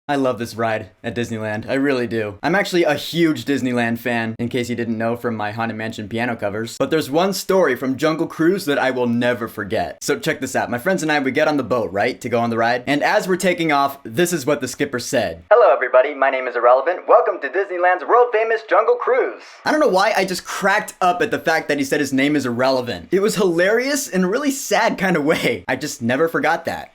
I love this ride at Disneyland. I really do. I'm actually a huge Disneyland fan, in case you didn't know from my Haunted Mansion piano covers. But there's one story from Jungle Cruise that I will never forget. So check this out. My friends and I, we get on the boat, right, to go on the ride. And as we're taking off, this is what the skipper said. "Hello everybody, my name is Irrelevant. Welcome to Disneyland's world famous Jungle Cruise." I don't know why I just cracked up at the fact that he said his name is Irrelevant. It was hilarious in a really sad kind of way. I just never forgot that.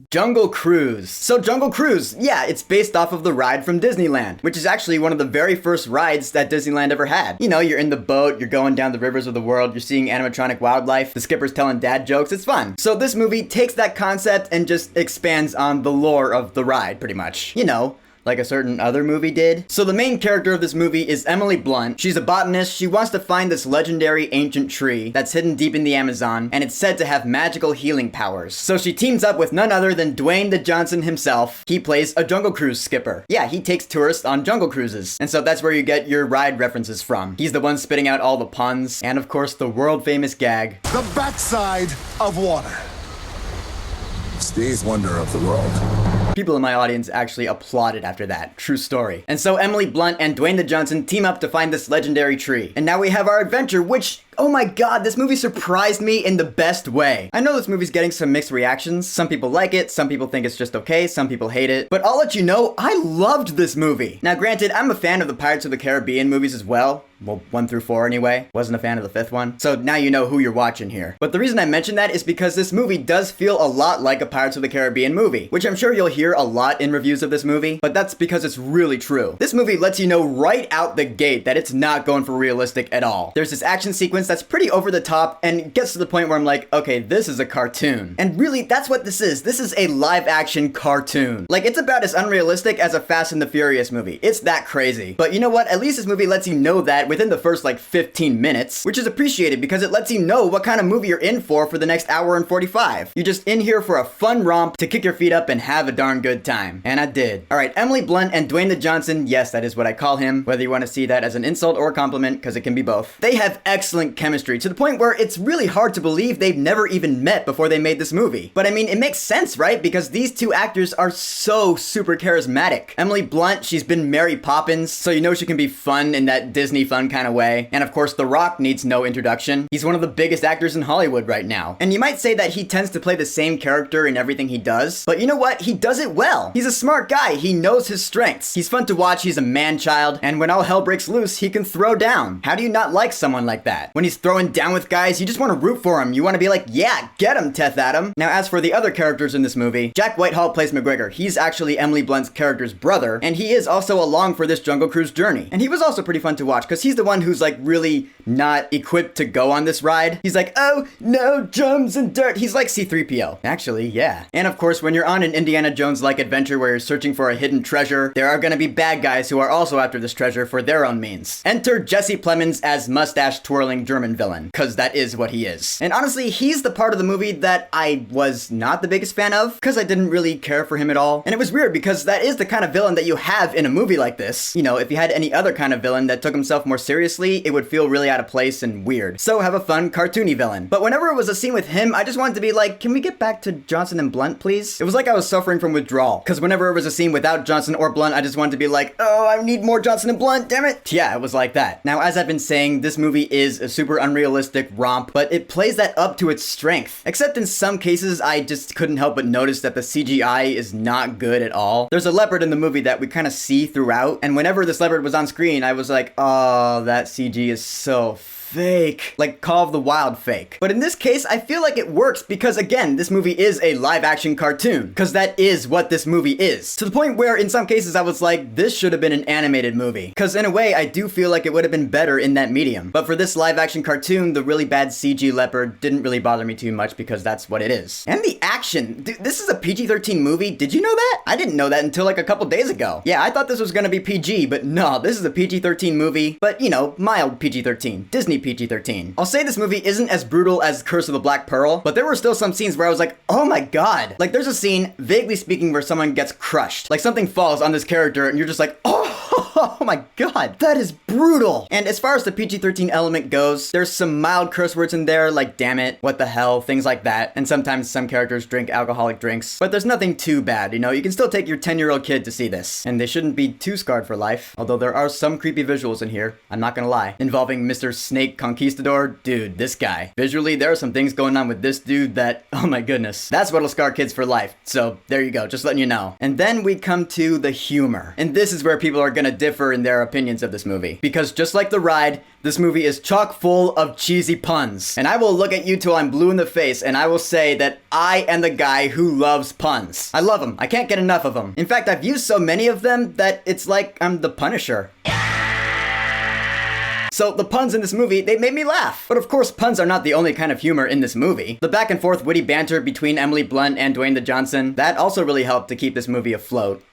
Jungle Cruise. So Jungle Cruise, yeah, it's based off of the ride from Disneyland, which is actually one of the very first rides that Disneyland ever had. You know, you're in the boat, you're going down the rivers of the world, you're seeing animatronic wildlife, the skipper's telling dad jokes, it's fun. So this movie takes that concept and just expands on the lore of the ride, pretty much. You know, like a certain other movie did. So the main character of this movie is Emily Blunt. She's a botanist. She wants to find this legendary ancient tree that's hidden deep in the Amazon, and it's said to have magical healing powers. So she teams up with none other than Dwayne the Johnson himself. He plays a Jungle Cruise skipper. Yeah, he takes tourists on Jungle Cruises. And so that's where you get your ride references from. He's the one spitting out all the puns, and of course the world famous gag. The backside of water. Steve's wonder of the world. People in my audience actually applauded after that. True story. And so Emily Blunt and Dwayne the Johnson team up to find this legendary tree. And now we have our adventure, which, oh my god, this movie surprised me in the best way. I know this movie's getting some mixed reactions. Some people like it, some people think it's just okay, some people hate it. But I'll let you know, I loved this movie. Now granted, I'm a fan of the Pirates of the Caribbean movies as well. Well, 1 through 4 anyway. Wasn't a fan of the 5th one. So now you know who you're watching here. But the reason I mention that is because this movie does feel a lot like a Pirates of the Caribbean movie, which I'm sure you'll hear a lot in reviews of this movie, but that's because it's really true. This movie lets you know right out the gate that it's not going for realistic at all. There's this action sequence that's pretty over the top and gets to the point where I'm like, okay, this is a cartoon. And really, that's what this is. This is a live action cartoon. Like, it's about as unrealistic as a Fast and the Furious movie. It's that crazy. But you know what? At least this movie lets you know that within the first like 15 minutes, which is appreciated because it lets you know what kind of movie you're in for the next hour and 45. You're just in here for a fun romp to kick your feet up and have a darn good time. And I did. Alright, Emily Blunt and Dwayne the Johnson, yes, that is what I call him, whether you want to see that as an insult or a compliment, because it can be both. They have excellent chemistry to the point where it's really hard to believe they've never even met before they made this movie. But I mean, it makes sense, right? Because these two actors are so super charismatic. Emily Blunt, she's been Mary Poppins, so you know she can be fun in that Disney fun kind of way. And of course, The Rock needs no introduction. He's one of the biggest actors in Hollywood right now. And you might say that he tends to play the same character in everything he does, but you know what? He does it well. He's a smart guy. He knows his strengths. He's fun to watch. He's a man-child. And when all hell breaks loose, he can throw down. How do you not like someone like that? When he's throwing down with guys, you just want to root for him. You want to be like, yeah, get him, Teth Adam. Now, as for the other characters in this movie, Jack Whitehall plays McGregor. He's actually Emily Blunt's character's brother, and he is also along for this Jungle Cruise journey. And he was also pretty fun to watch, because he's the one who's like really not equipped to go on this ride. He's like, oh, no, drums and dirt. He's like C-3PO. Actually, yeah. And of course, when you're on an Indiana Jones-like adventure where you're searching for a hidden treasure, there are gonna be bad guys who are also after this treasure for their own means. Enter Jesse Plemons as mustache-twirling German villain, cause that is what he is. And honestly, he's the part of the movie that I was not the biggest fan of, cause I didn't really care for him at all. And it was weird because that is the kind of villain that you have in a movie like this. You know, if you had any other kind of villain that took himself more seriously, it would feel really out of place and weird. So have a fun, cartoony villain. But whenever it was a scene with him, I just wanted to be like, can we get back to Johnson and Blunt, please? It was like I was suffering from withdrawal. Because whenever it was a scene without Johnson or Blunt, I just wanted to be like, oh, I need more Johnson and Blunt, damn it. Yeah, it was like that. Now, as I've been saying, this movie is a super unrealistic romp, but it plays that up to its strength. Except in some cases, I just couldn't help but notice that the CGI is not good at all. There's a leopard in the movie that we kind of see throughout, and whenever this leopard was on screen, I was like, oh, that CG is so fake. Like Call of the Wild fake. But in this case, I feel like it works because, again, this movie is a live-action cartoon. Because that is what this movie is. To the point where, in some cases, I was like, this should have been an animated movie. Because in a way, I do feel like it would have been better in that medium. But for this live-action cartoon, the really bad CG leopard didn't really bother me too much because that's what it is. And the action. Dude, this is a PG-13 movie. Did you know that? I didn't know that until like a couple days ago. Yeah, I thought this was gonna be PG, but no, this is a PG-13 movie. But, you know, mild PG-13. Disney PG-13. I'll say this movie isn't as brutal as Curse of the Black Pearl, but there were still some scenes where I was like, oh my god. Like, there's a scene, vaguely speaking, where someone gets crushed. Like, something falls on this character, and you're just like, oh! Oh my god, that is brutal. And as far as the PG-13 element goes, there's some mild curse words in there, like damn it, what the hell, things like that. And sometimes some characters drink alcoholic drinks. But there's nothing too bad, you know? You can still take your 10-year-old kid to see this. And they shouldn't be too scarred for life. Although there are some creepy visuals in here, I'm not gonna lie. Involving Mr. Snake Conquistador, dude, this guy. Visually, there are some things going on with this dude that, oh my goodness. That's what'll scar kids for life. So there you go, just letting you know. And then we come to the humor. And this is where people are gonna differ in their opinions of this movie. Because just like the ride, this movie is chock full of cheesy puns. And I will look at you till I'm blue in the face and I will say that I am the guy who loves puns. I love them. I can't get enough of them. In fact, I've used so many of them that it's like I'm the Punisher. So the puns in this movie, they made me laugh. But of course, puns are not the only kind of humor in this movie. The back and forth witty banter between Emily Blunt and Dwayne the Johnson, that also really helped to keep this movie afloat.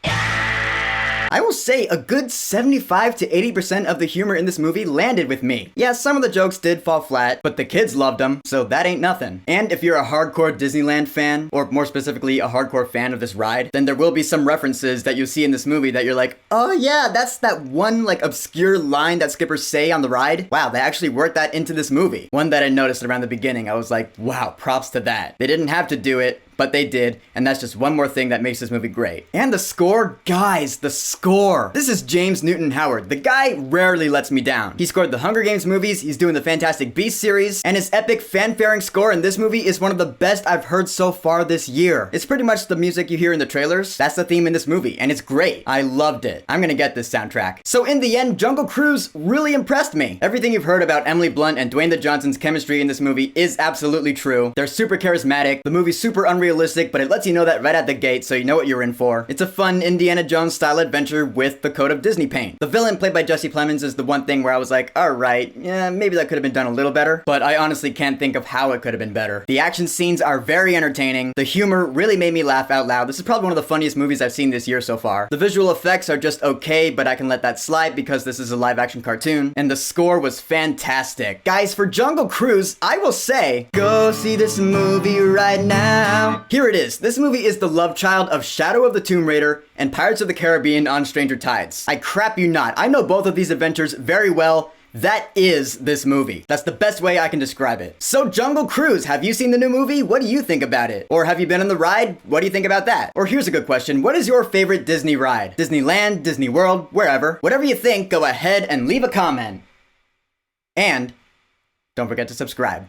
I will say a good 75 to 80% of the humor in this movie landed with me. Yeah, some of the jokes did fall flat, but the kids loved them, so that ain't nothing. And if you're a hardcore Disneyland fan, or more specifically a hardcore fan of this ride, then there will be some references that you'll see in this movie that you're like, oh yeah, that's that one like obscure line that skippers say on the ride. Wow, they actually worked that into this movie. One that I noticed around the beginning, I was like, wow, props to that. They didn't have to do it, but they did, and that's just one more thing that makes this movie great. And the score? Guys, the score! This is James Newton Howard. The guy rarely lets me down. He scored the Hunger Games movies, he's doing the Fantastic Beasts series, and his epic fanfaring score in this movie is one of the best I've heard so far this year. It's pretty much the music you hear in the trailers. That's the theme in this movie, and it's great. I loved it. I'm gonna get this soundtrack. So in the end, Jungle Cruise really impressed me. Everything you've heard about Emily Blunt and Dwayne the Johnson's chemistry in this movie is absolutely true. They're super charismatic, the movie's super unrealistic, but it lets you know that right at the gate, so you know what you're in for. It's a fun Indiana Jones style adventure with the coat of Disney paint. The villain played by Jesse Plemons is the one thing where I was like, alright, yeah, maybe that could have been done a little better, but I honestly can't think of how it could have been better. The action scenes are very entertaining. The humor really made me laugh out loud. This is probably one of the funniest movies I've seen this year so far. The visual effects are just okay, but I can let that slide because this is a live action cartoon, and the score was fantastic. Guys, for Jungle Cruise, I will say, go see this movie right now. Here it is. This movie is the love child of Shadow of the Tomb Raider and Pirates of the Caribbean on Stranger Tides. I crap you not. I know both of these adventures very well. That is this movie. That's the best way I can describe it. So Jungle Cruise, have you seen the new movie? What do you think about it? Or have you been on the ride? What do you think about that? Or here's a good question. What is your favorite Disney ride? Disneyland, Disney World, wherever. Whatever you think, go ahead and leave a comment. And don't forget to subscribe.